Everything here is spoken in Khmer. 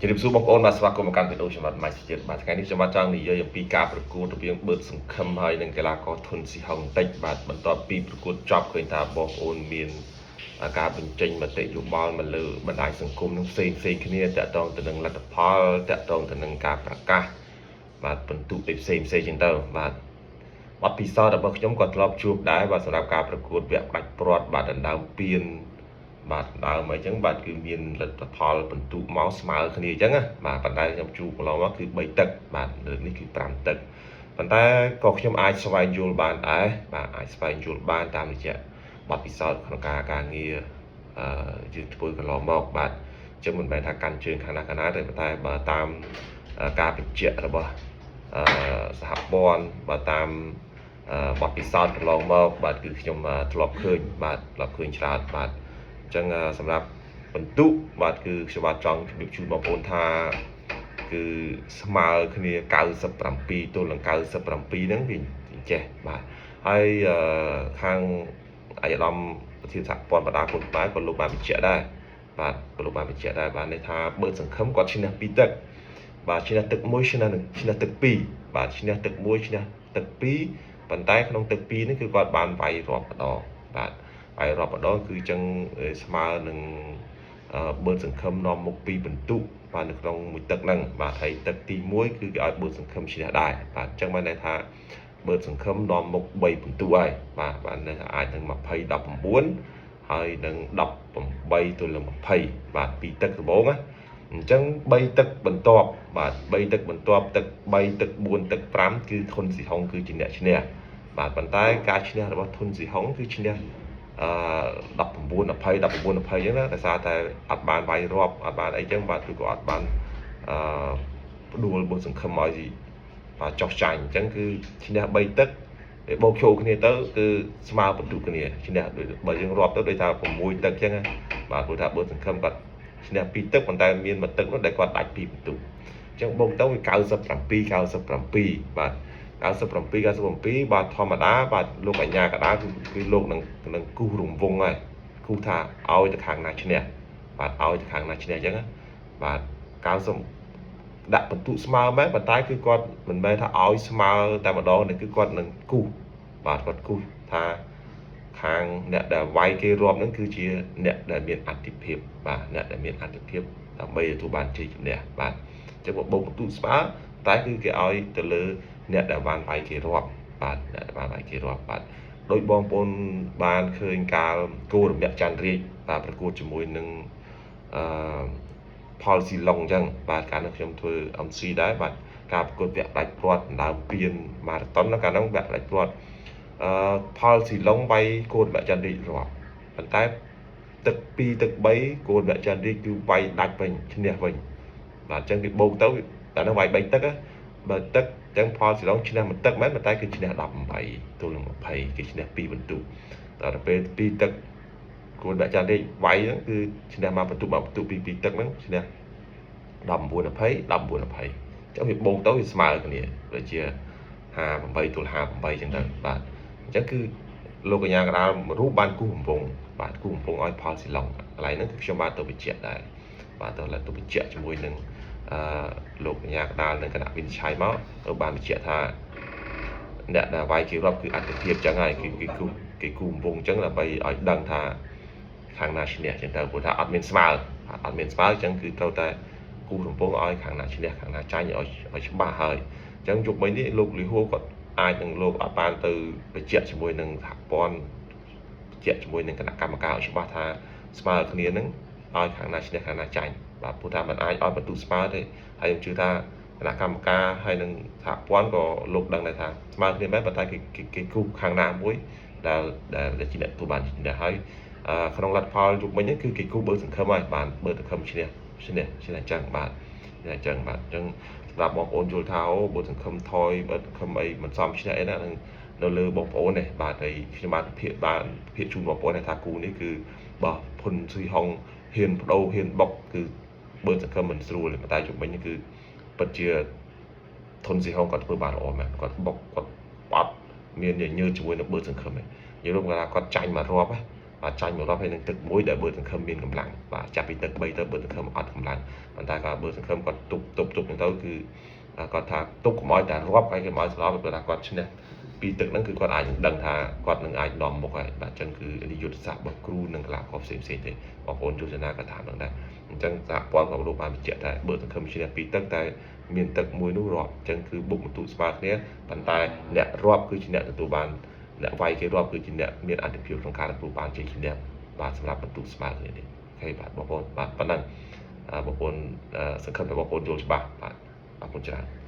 ជំរាបសួរបងប្អូនបាទស្វាគមន៍មកកាន់វីដេអូខ្ញុំបាទម៉ៃជាតិបាទថ្ងៃនេះខ្ញុំបាទចង់និយាយអំពីការប្រកួតរវាងបឺតសង្ឃឹមហើយនិងកីឡាករធុនស៊ីហុងតិចបាទបន្ទាប់ពីប្រកួតចប់ឃើញថាបងប្អូនមានការបញ្ចេញមតិយោបល់មកលើបណ្ដាញសង្គមនឹងផ្សេងគ្នាតាក់ទងទៅនឹងលទ្ធផលតាក់ទងទៅនឹងការប្រកាសបាទបន្ទុកផ្សេងចឹងទៅបាទបទពិសោធន៍របស់ខ្ញុំក៏ធ្លាប់ជួបដែរបាទសម្រាប់ការប្រកួតវគ្គផ្ដាច់ព្រាត់បាទដណ្ដើមពានបាទដើមអីចឹងបាទគឺមានលទ្ធផលបន្ទុកមកស្មើគ្នាអញ្ចឹងណាបាទប៉ុន្តែខ្ញុំជួបកន្លងមកគឺ3ទឹកបាទលើនេះគឺ5ទឹកប៉ុន្តែក៏ខ្ញុំអាចស្វែងយល់បានដែរបាទអាចស្វែងយល់បានតាមរយៈបទពិសោធន៍ក្នុងការងារយើងធ្វើកន្លងមកបាទអញ្ចឹងមិនមែនថាកាន់ជើងខាងណាទេប៉ុន្តែបើតាមការបញ្ជាក់របស់សហព័ន្ធបើតាមបទពិសោធន៍កន្លងមកបាទគឺខ្ញុំធ្លាប់ឃើញបាទធ្លាប់ឃើញច្រើនបាទអញ្ចឹងសម្រាប់បន្ទុកបាទគឺខ្ញុំបាទចង់ជម្រាបជូនបងប្អូនថាគឺស្មើគ្នា97ទល់នឹង97ហ្នឹងវាចេះបាទហើយខាងអាយដាមប្រធានសហព័ន្ធបណ្ដាគុណខ្មែរក៏លោកបានបញ្ជាក់ដែរបាទលោកបានបញ្ជាក់ដែរបាទនេះថាបឺតសង្ឃឹមគាត់ឈ្នះ2ទឹកបាទឈ្នះទឹក1ឈ្នះទឹក2បាទឈ្នះទឹក1ឈ្នះទឹក2ប៉ុន្តែក្នុងទឹក2នេះគឺគាត់បានវាយរាប់ម្ដងបាទវាយរាប់ម្ដងគឺចឹងស្មើនឹងបឺតសង្ឃឹមនាំមុខ2បន្ទុកបាទនៅក្នុងមួយទឹកហ្នឹងបាទហើយទឹកទី1គឺគេឲ្យបឺតសង្ឃឹមឈ្នះដែរបាទអញ្ចឹងបានន័យថាបឺតសង្ឃឹមនាំមុខ3បន្ទុកហើយបាទបានន័យថាអាចនឹង20 19ហើយនឹង18ទល់នឹង20បាទ2ទឹកដំបូងណាអញ្ចឹង3ទឹកបន្ទាប់បាទ3ទឹកបន្ទាប់ទឹក3ទឹក4ទឹក5គឺធុនស៊ីហុងគឺជាអ្នកឈ្នះបាទប៉ុន្តែការឈ្នះរបស់ធុនស៊ីហុងគឺឈ្នះ19 20 19 20អញ្ចឹងណាដោយសារតែអត់បានវាយរាប់អត់បានអីចឹងបាទគឺក៏អត់បានផ្ដួលបុសង្ឃឹមឲ្យបាទចោះចាញ់អញ្ចឹងគឺឈ្នះ3ទឹកពេលបូកចូលគ្នាទៅគឺស្មើបន្ទុកគ្នាឈ្នះដូចបើយើងរាប់ទៅដូចថា6ទឹកអញ្ចឹងណាបាទព្រោះថាបុសង្ឃឹមគាត់ឈ្នះ2ទឹកប៉ុន្តែមានមួយទឹកនោះដែលគាត់ដាច់2បន្ទុកអញ្ចឹងបូកទៅវា97បាទ97បាទធម្មតាបាទលោកអញ្ញាកដាគឺលោកនឹងគូសរង្វង់ហើយគូសថាឲ្យទៅខាងណាឈ្នះបាទឲ្យទៅខាងណាឈ្នះអញ្ចឹងបាទ90ដាក់បន្ទុកស្មើមែនប៉ុន្តែគឺគាត់មិនមែនថាឲ្យស្មើតែម្ដងនេះគឺគាត់នឹងគូសបាទគាត់គូសថាខាងអ្នកដែលវាយគេរាប់ហ្នឹងគឺជាអ្នកដែលមានអធិភាពបាទអ្នកដែលមានអធិភាពដើម្បីទទួលបានជ័យជំនះបាទអញ្ចឹងបូកបន្ទុកស្មើតែគឺគេឲ្យទៅលើអ្នកដែលបានវាយគេរាប់បាទអ្នកដែលបានវាយគេរាប់បាទដោយបងប្អូនបានឃើញកាលគោរម្យច័ន្ទរាជបាទប្រកួតជាមួយនឹងផលស៊ីឡុងអញ្ចឹងបាទកាលនោះខ្ញុំធ្វើ MC ដែរបាទការប្រកួតវគ្គផ្ដាច់ព្រាត់ដណ្ដើមពានម៉ារ៉ាតុនកាលនោះវគ្គផ្ដាច់ព្រាត់ផលស៊ីឡុងវាយគោរម្យច័ន្ទរាជរាប់ប៉ុន្តែទឹក2ទឹក3គោរម្យច័ន្ទរាជគឺវាយដាច់វិញឈ្នះវិញបាទអញ្ចឹងគេបូកទៅតែនោះវាយ3ទឹកបើទឹកអញ្ចឹងផលស៊ីឡុងឈ្នះ1ទឹកមែនប៉ុន្តែគឺឈ្នះ18ទល់នឹង20គេឈ្នះ2បន្ទុកដល់ពេល2ទឹកគោលដាក់ចាន់ទេវាយហ្នឹងគឺឈ្នះមកបន្ទុកពី2ទឹកហ្នឹងឈ្នះ19 20 19 20អញ្ចឹងវាបូកទៅវាស្មើគ្នាដូចជា58ទល់58អញ្ចឹងទៅបាទអញ្ចឹងគឺលោកកញ្ញាកដាលមួយរូបបានគូសកំពង់បាទគូសកំពង់ឲ្យផលស៊ីឡុងកន្លែងហ្នឹងគឺខ្ញុំបានទៅបញ្ជាក់ដែរបាទទៅបញ្ជាក់ជាមួយនឹងលោកកញ្ញាកដាលនឹងគណៈវិនិច្ឆ័យមកទៅបានបញ្ជាក់ថាអ្នកដែលវាយគេរាប់គឺអត្ថភាពចឹងហើយគេគូកំពង់ចឹងដើម្បីឲ្យដឹងថាខាងណាឈ្នះចឹងទៅព្រោះថាអត់មានស្មើអញ្ចឹងគឺត្រូវតែគូកំពង់ឲ្យខាងណាឈ្នះខាងណាចាញ់ឲ្យច្បាស់ហើយអញ្ចឹងយុគមិញនេះលោកលីហួរគាត់អាចនឹងលោកអត់បានទៅបញ្ជាក់ជាមួយនឹងសហព័ន្ធបញ្ជាក់ជាមួយនឹងគណៈកម្មការឲ្យច្បាស់ថាស្មើគ្នានឹងឲ្យខាងណាឈ្នះខាងណាចាញ់បាទព្រោះថាมันអាចឲ្យបន្ទុកស្មើទេហើយខ្ញុំជឿថាគណៈកម្មការហើយនឹងសហព័ន្ធក៏លោកដឹងដែរថាស្មើគ្នាមែនប៉ុន្តែគេគូខាងណាមួយដែលជាអ្នកទទួលបានឈ្នះហើយក្នុងលទ្ធផលយុគមិញគឺគេគូបឺសង្ឃឹមហើយបានបឺសង្ឃឹមឈ្នះអញ្ចឹងបាទអញ្ចឹងសម្រាប់បងប្អូនយល់ថាអូបឺសង្ឃឹមថយបឺសង្ឃឹមអីមិនសមឈ្នះអីណានឹងនៅលើបងប្អូននេះបាទហើយខ្ញុំបានភាគជូនបងប្អូនថាគូនេះគឺបើភុនស៊ុយហុងហ៊ានបដូរហ៊ានបុកគឺបឺសង្ឃឹមមិនស្រួលតែយុគមិញគឺពិតជាធុនស៊ីហុងគាត់ធ្វើបានល្អមែនគាត់បុកគាត់បាត់មានញើជាមួយនឹងបឺសង្ឃឹមឯងនិយាយរួមគាត់ថាគាត់ចាញ់មករាប់ ចាញ់មករອບហើយនឹងទឹកមួយដែលបើសង្ឃឹមមានកម្លាំងបាទចាប់ពីទឹក3ទៅបើសង្ឃឹមអត់កម្លាំងប៉ុន្តែក៏បើសង្ឃឹមគាត់ទប់ហ្នឹងទៅគឺគាត់ថាទប់កុំឲ្យតែរាប់ហើយកុំឲ្យស្លាប់ព្រោះថាគាត់ឈ្នះពីទឹកហ្នឹងគឺគាត់អាចនឹងដឹងថាគាត់នឹងអាចនាំមុខហើយបាទអញ្ចឹងគឺនីយុទ្ធសាស្ត្ររបស់គ្រូនិងកីឡាករផ្សេងៗទេបងប្អូនយុវជនក៏តាមនឹងដែរអញ្ចឹងសហព័ន្ធក៏លោកបានបញ្ជាក់ថាបើសង្ឃឹមឈ្នះពីទឹកតែមានទឹកមួយនោះរាប់អញ្ចឹងគឺបុកបន្ទុកស្មើគ្នាប៉ុន្តែអ្នករាប់គឺជាអ្នកទទួលបានអ្នកវាយគេរាប់គឺជាអ្នកមានអធិភាពក្នុងការទទួលបានជ័យជំនះបាទសម្រាប់បន្ទុកស្មើគ្នានេះអូខេបាទបងប្អូនបាទប៉ុណ្ណឹងបងប្អូនសង្ឃឹមថាបងប្អូនយល់ច្បាស់បាទអរគុណច្រើន